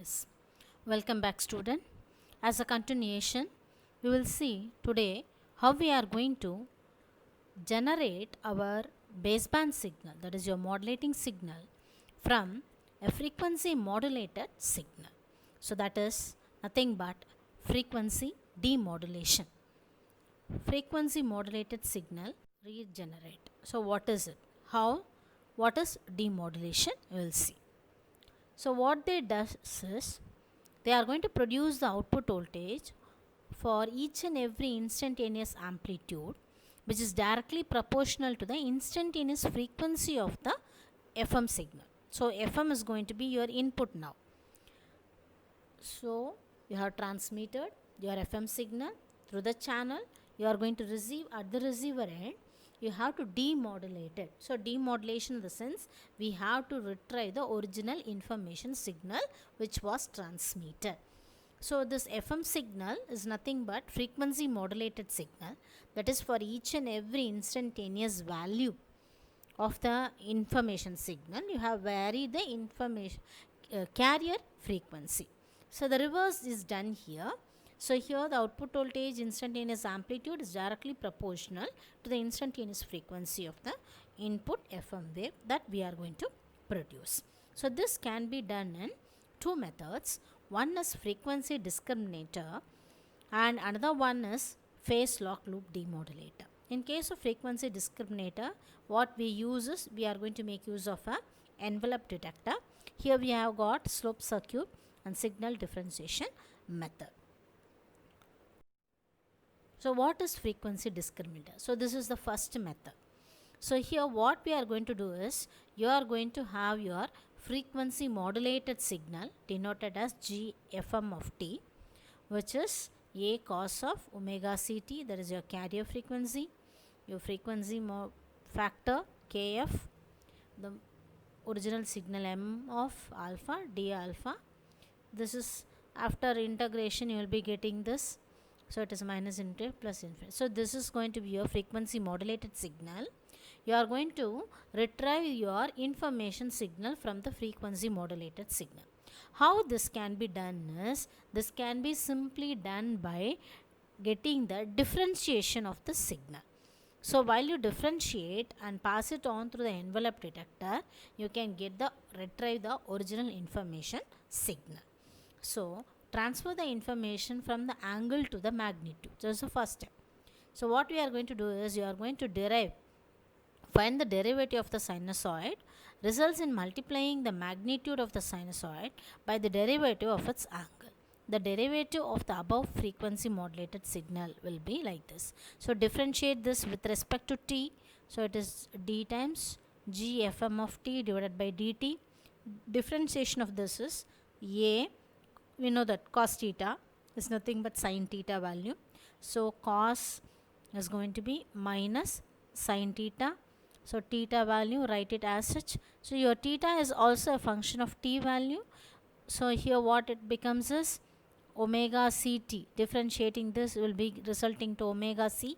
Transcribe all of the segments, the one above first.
Yes, welcome back, student. As a continuation, we will see today how we are going to generate our baseband signal, that is your modulating signal, from a frequency modulated signal. So, that is nothing but frequency demodulation. Frequency modulated signal regenerate. So, what is it? How? What is demodulation? We will see. So, what they does is they are going to produce the output voltage for each and every instantaneous amplitude, which is directly proportional to the instantaneous frequency of the FM signal. So, FM is going to be your input now. So, you have transmitted your FM signal through the channel. You are going to receive at the receiver end. You have to demodulate it. So, demodulation in the sense we have to retrieve the original information signal which was transmitted. So, this FM signal is nothing but frequency modulated signal, that is for each and every instantaneous value of the information signal you have varied the information carrier frequency. So, the reverse is done here. So, here the output voltage instantaneous amplitude is directly proportional to the instantaneous frequency of the input FM wave that we are going to produce. So, this can be done in two methods. One is frequency discriminator and another one is phase lock loop demodulator. In case of frequency discriminator, what we use is we are going to make use of a envelope detector. Here we have got slope circuit and signal differentiation method. So, what is frequency discriminator? So, this is the first method. So, here what we are going to do is you are going to have your frequency modulated signal denoted as GFM of t, which is A cos of omega ct, that is your carrier frequency, your frequency factor kf, the original signal m of alpha d alpha. This is after integration you will be getting this. So, it is minus infinity plus infinity. So, this is going to be your frequency modulated signal. You are going to retrieve your information signal from the frequency modulated signal. How this can be done is, this can be simply done by getting the differentiation of the signal. So, while you differentiate and pass it on through the envelope detector, you can get the retrieve the original information signal. So, transfer the information from the angle to the magnitude. That is the first step. So, what we are going to do is you are going to find the derivative of the sinusoid results in multiplying the magnitude of the sinusoid by the derivative of its angle. The derivative of the above frequency modulated signal will be like this. So, differentiate this with respect to t. So, it is d times gfm of t divided by dt. Differentiation of this is a, we know that cos theta is nothing but sin theta value. So, cos is going to be minus sin theta. So, theta value, write it as such. So, your theta is also a function of t value. So, here what it becomes is omega ct. Differentiating this will be resulting to omega c.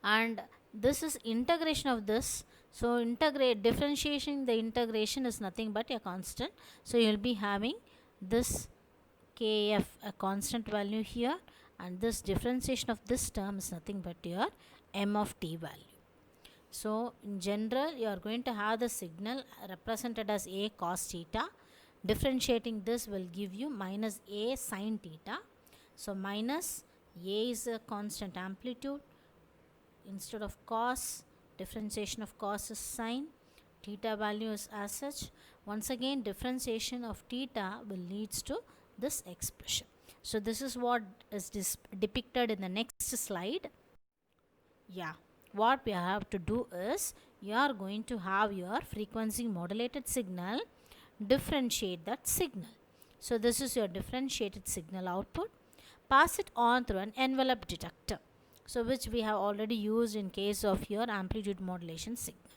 And this is integration of this. So, differentiation the integration is nothing but a constant. So, you will be having this kf a constant value here, and this differentiation of this term is nothing but your m of t value. So, in general you are going to have the signal represented as a cos theta. Differentiating this will give you minus a sin theta. So, minus a is a constant amplitude, instead of cos, differentiation of cos is sin, theta value is as such. Once again differentiation of theta will leads to this expression. So, this is what is depicted in the next slide. Yeah, what we have to do is you are going to have your frequency modulated signal, differentiate that signal. So, this is your differentiated signal output, pass it on through an envelope detector. So, which we have already used in case of your amplitude modulation signal.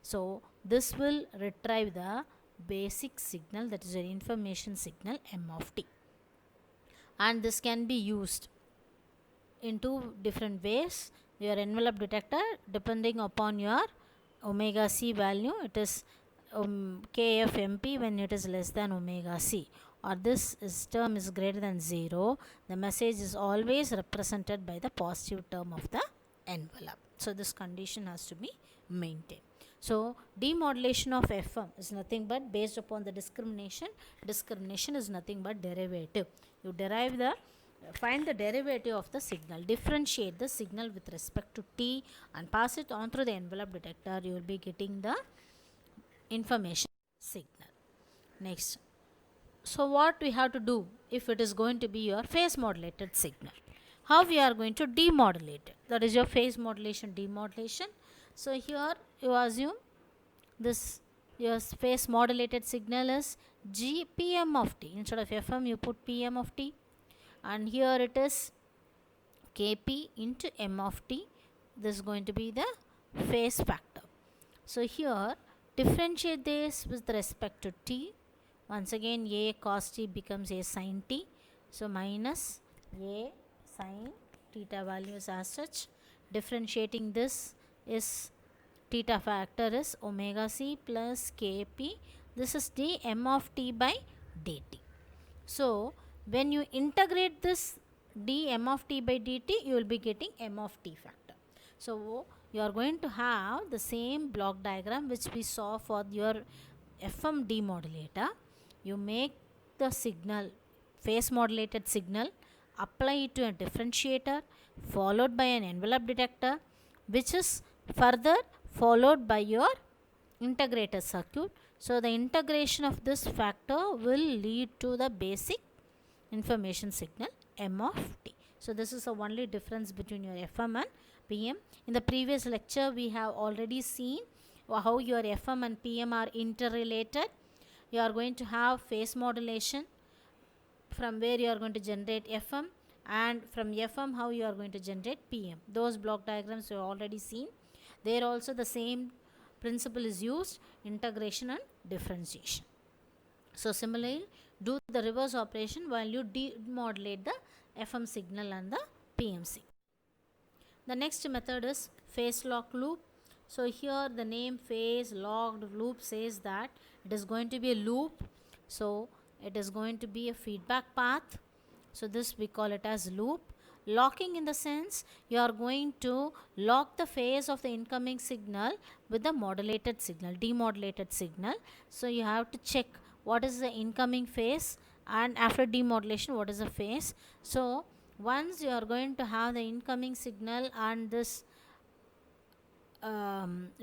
So, this will retrieve the basic signal, that is your information signal m of t, and this can be used in two different ways. Your envelope detector, depending upon your omega c value, it is kf mp when it is less than omega c, or this term is greater than 0, the message is always represented by the positive term of the envelope. So this condition has to be maintained. So demodulation of FM is nothing but based upon the discrimination. Discrimination is nothing but derivative. You find the derivative of the signal, differentiate the signal with respect to t and pass it on through the envelope detector. You will be getting the information signal. Next, so what we have to do if it is going to be your phase modulated signal? How we are going to demodulate it? That is your phase modulation demodulation. So here you assume this your phase modulated signal is PM of t. Instead of FM you put PM of t, and here it is Kp into M of t. This is going to be the phase factor. So here differentiate this with respect to t. Once again A cos t becomes A sin t. So minus A sin theta values as such. Differentiating this is theta factor is omega c plus Kp. This is dm of t by dt. So when you integrate this dm of t by dt, you will be getting m of t factor. So you are going to have the same block diagram which we saw for your FM demodulator. You make the signal, phase modulated signal, apply it to a differentiator followed by an envelope detector, which is further followed by your integrated circuit. So the integration of this factor will lead to the basic information signal M of t. So this is the only difference between your FM and PM. In the previous lecture we have already seen how your FM and PM are interrelated. You are going to have phase modulation, from where you are going to generate FM, and from FM how you are going to generate PM. Those block diagrams you have already seen. There also the same principle is used, integration and differentiation. So similarly do the reverse operation while you demodulate the FM signal and the PM signal. The next method is phase lock loop. So here the name phase locked loop says that it is going to be a loop. So it is going to be a feedback path. So this we call it as loop. Locking in the sense you are going to lock the phase of the incoming signal with the modulated signal, demodulated signal. So you have to check what is the incoming phase, and after demodulation what is the phase. So once you are going to have the incoming signal and this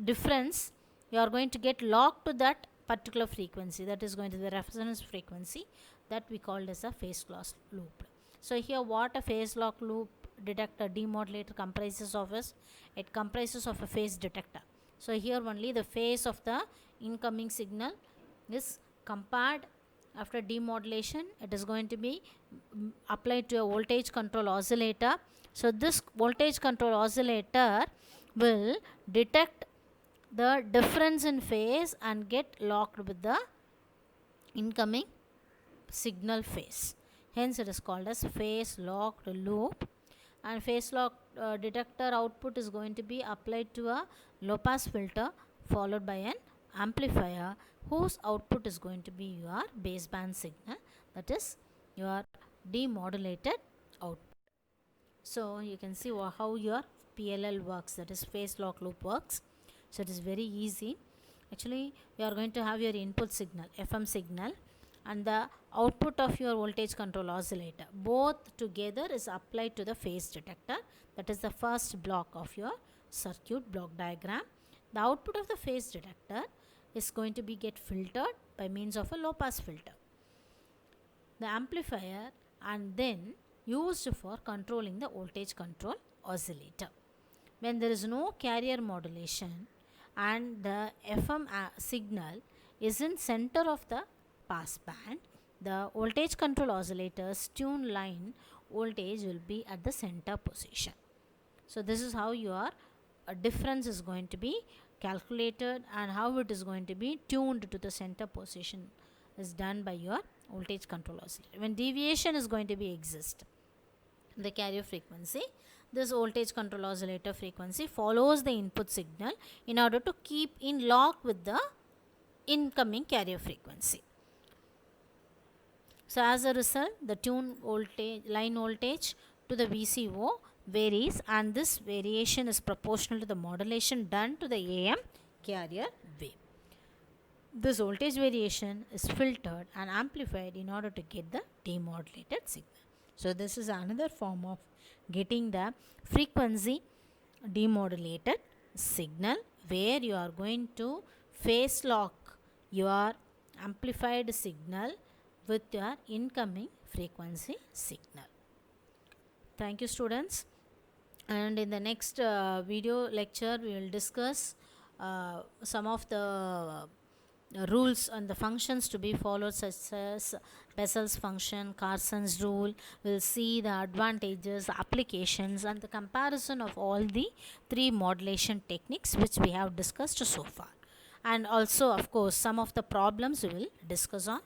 difference, you are going to get locked to that particular frequency, that is going to be the resonance frequency, that we called as a phase lock loop. So here what a phase lock loop detector demodulator comprises of is, it comprises of a phase detector. So here only the phase of the incoming signal is compared. After demodulation it is going to be applied to a voltage control oscillator. So this voltage control oscillator will detect the difference in phase and get locked with the incoming signal phase. Hence it is called as phase locked loop. And phase lock detector output is going to be applied to a low pass filter followed by an amplifier whose output is going to be your baseband signal, that is your demodulated output. So you can see how your PLL works, that is phase lock loop works. So it is very easy. Actually you are going to have your input signal, FM signal, and the output of your voltage control oscillator. Both together is applied to the phase detector. That is the first block of your circuit block diagram. The output of the phase detector is going to be get filtered by means of a low pass filter, the amplifier, and then used for controlling the voltage control oscillator. When there is no carrier modulation and the FM signal is in center of the pass band, the voltage control oscillator's tune line voltage will be at the center position. So this is how your difference is going to be calculated, and how it is going to be tuned to the center position is done by your voltage control oscillator. When deviation is going to be exist, the carrier frequency, this voltage control oscillator frequency follows the input signal in order to keep in lock with the incoming carrier frequency. So as a result, the tune voltage, line voltage to the VCO varies, and this variation is proportional to the modulation done to the AM carrier wave. This voltage variation is filtered and amplified in order to get the demodulated signal. So this is another form of getting the frequency demodulated signal, where you are going to phase lock your amplified signal with your incoming frequency signal. Thank you, students. And in the next video lecture, we will discuss some of the rules and the functions to be followed, such as Bessel's function, Carson's rule. We'll see the advantages, applications, and the comparison of all the three modulation techniques which we have discussed so far. And also, of course, some of the problems we will discuss on